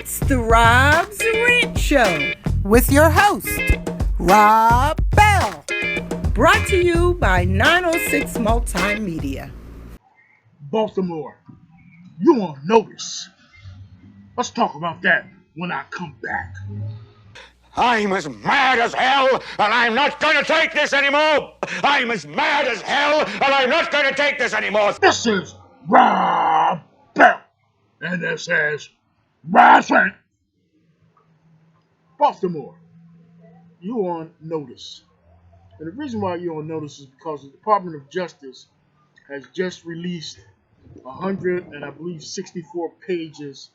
It's the Rob's Rant Show with your host, Rob Bell. Brought to you by 906 Multimedia. Baltimore, you on notice. Let's talk about that when I come back. I'm as mad as hell, and I'm not going to take this anymore. I'm as mad as hell, and I'm not going to take this anymore. This is Rob Bell, and this is Rob's Rant. Baltimore, you on notice. And the reason why you're on notice is because the Department of Justice has just released 100 and I believe 64 pages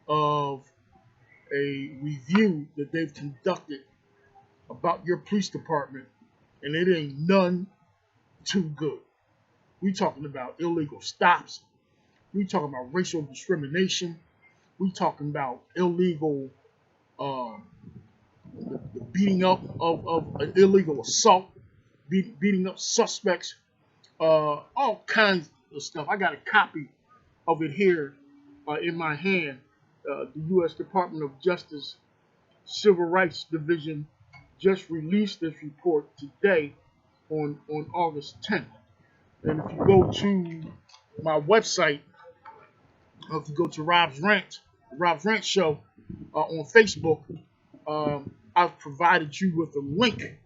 of a review that they've conducted about your police department, and it ain't none too good. We talking about illegal stops. We talking about racial discrimination. We talking about illegal, the beating up of an illegal assault, beating up suspects, all kinds of stuff. I got a copy of it here in my hand. The U.S. Department of Justice Civil Rights Division just released this report today on August 10th. And if you go to my website, or if you go to Rob's Rant Show on Facebook, I've provided you with a link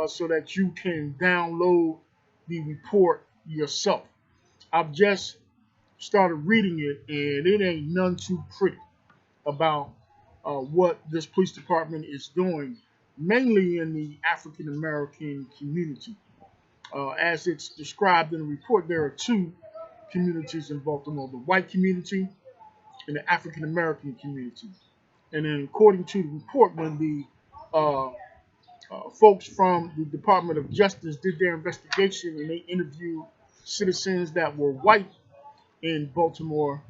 so that you can download the report yourself. I've just started reading it, and it ain't none too pretty about what this police department is doing, mainly in the African American community. As it's described in the report, there are two communities in Baltimore: the white community and the African American community. And then, according to the report, when the folks from the Department of Justice did their investigation and they interviewed citizens that were white in Baltimore,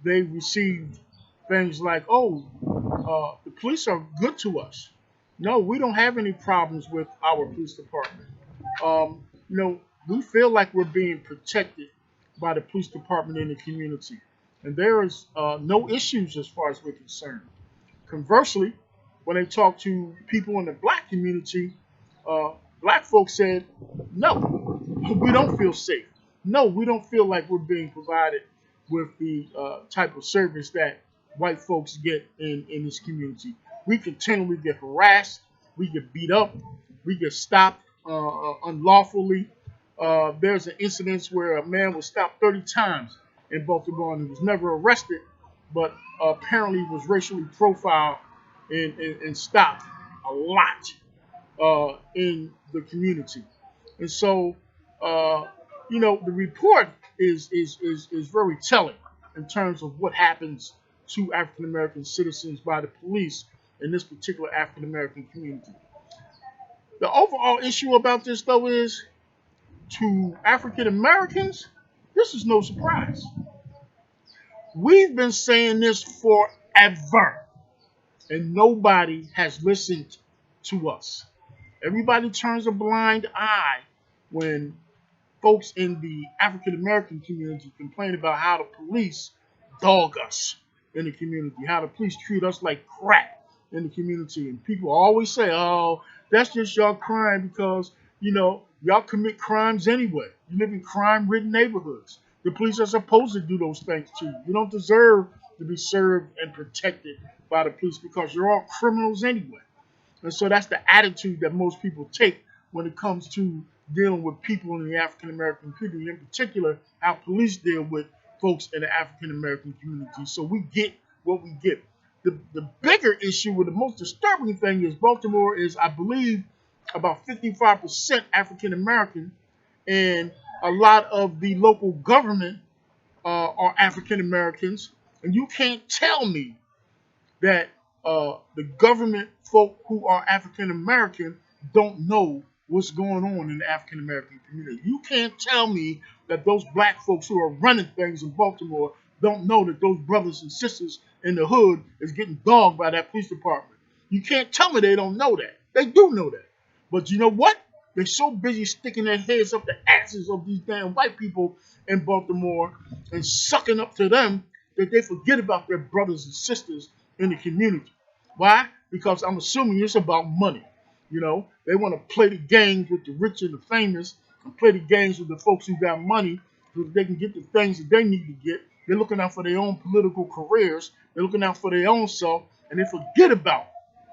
they received things like, the police are good to us. No, we don't have any problems with our police department. We feel like we're being protected by the police department in the community. And there is no issues as far as we're concerned. Conversely, when they talk to people in the black community, black folks said, no, we don't feel safe. No, we don't feel like we're being provided with the type of service that white folks get in this community. We continually get harassed. We get beat up. We get stopped unlawfully. There's an incident where a man was stopped 30 times in Baltimore and he was never arrested, but apparently was racially profiled and stopped a lot in the community. And so, the report is very telling in terms of what happens to African American citizens by the police in this particular African American community. The overall issue about this, though, is to African Americans, this is no surprise. We've been saying this forever, and nobody has listened to us. Everybody turns a blind eye when folks in the African American community complain about how the police dog us in the community, how the police treat us like crap in the community. And people always say, oh, that's just your crime because, y'all commit crimes anyway. You live in crime-ridden neighborhoods. The police are supposed to do those things to you. You don't deserve to be served and protected by the police because you're all criminals anyway. And so that's the attitude that most people take when it comes to dealing with people in the African American community, in particular, how police deal with folks in the African American community. So we get what we get. The bigger issue, with the most disturbing thing, is Baltimore is, I believe, about 55% African American, and a lot of the local government are African Americans. And you can't tell me that the government folk who are African American don't know what's going on in the African American community. You can't tell me that those black folks who are running things in Baltimore don't know that those brothers and sisters in the hood is getting dogged by that police department. You can't tell me they don't know that. They do know that. But you know what? They're so busy sticking their heads up the asses of these damn white people in Baltimore and sucking up to them that they forget about their brothers and sisters in the community. Why? Because I'm assuming it's about money. You know, they want to play the games with the rich and the famous and play the games with the folks who got money so that they can get the things that they need to get. They're looking out for their own political careers. They're looking out for their own self, and they forget about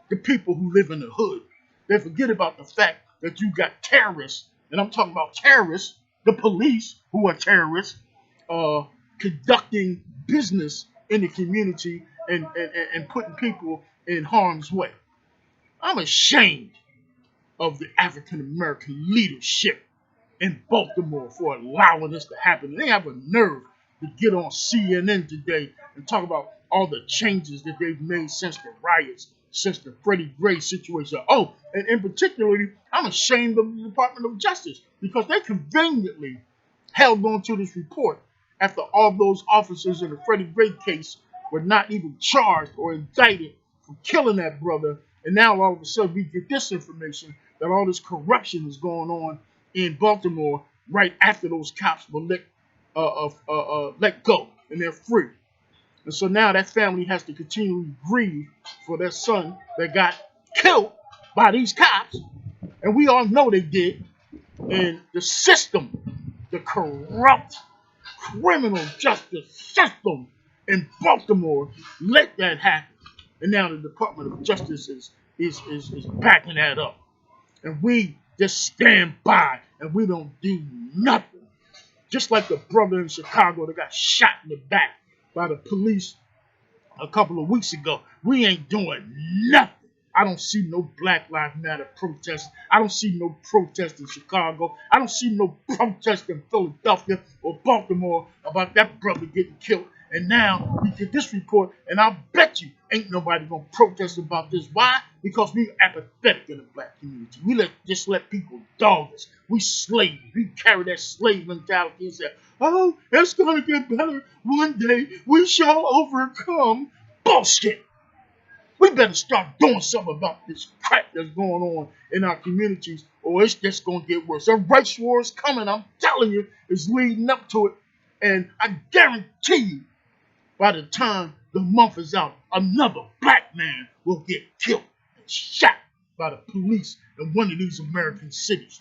the people who live in the hood. They forget about the fact that you got terrorists, and I'm talking about terrorists, the police who are terrorists, conducting business in the community and putting people in harm's way. I'm ashamed of the African American leadership in Baltimore for allowing this to happen. They have a nerve to get on CNN today and talk about all the changes that they've made since the riots, since the Freddie Gray situation. Oh, and in particularly, I'm ashamed of the Department of Justice because they conveniently held on to this report after all those officers in the Freddie Gray case were not even charged or indicted for killing that brother. And now all of a sudden we get this information that all this corruption is going on in Baltimore right after those cops were let go and they're free. And so now that family has to continually grieve for their son that got killed by these cops. And we all know they did. And the system, the corrupt criminal justice system in Baltimore let that happen. And now the Department of Justice is backing that up. And we just stand by and we don't do nothing. Just like the brother in Chicago that got shot in the back by the police a couple of weeks ago. We ain't doing nothing. I don't see no Black Lives Matter protests. I don't see no protest in Chicago. I don't see no protest in Philadelphia or Baltimore about that brother getting killed. And now we get this report, and I'll bet you ain't nobody gonna protest about this. Why? Because we apathetic in the black community. We just let people dog us. We slaves. We carry that slave mentality and say, "Oh, it's gonna get better one day. We shall overcome." Bullshit. We better start doing something about this crap that's going on in our communities, or it's just gonna get worse. A race war is coming. I'm telling you, it's leading up to it, and I guarantee you, by the time the month is out, another black man will get killed and shot by the police in one of these American cities.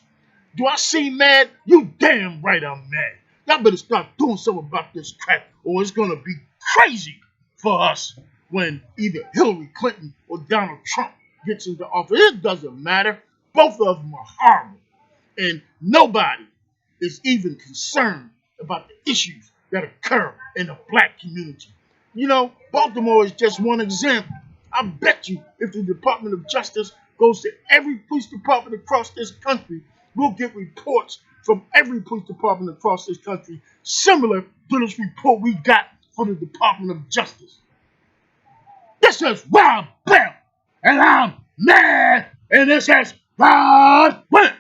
Do I seem mad? You damn right I'm mad. Y'all better start doing something about this crap, or it's gonna be crazy for us when either Hillary Clinton or Donald Trump gets into office. It doesn't matter. Both of them are horrible. And nobody is even concerned about the issues that occur in the black community. You know, Baltimore is just one example. I bet you if the Department of Justice goes to every police department across this country, we'll get reports from every police department across this country similar to this report we got for the Department of Justice. This is Rob Bell, and I'm mad, and this is Rob Bell.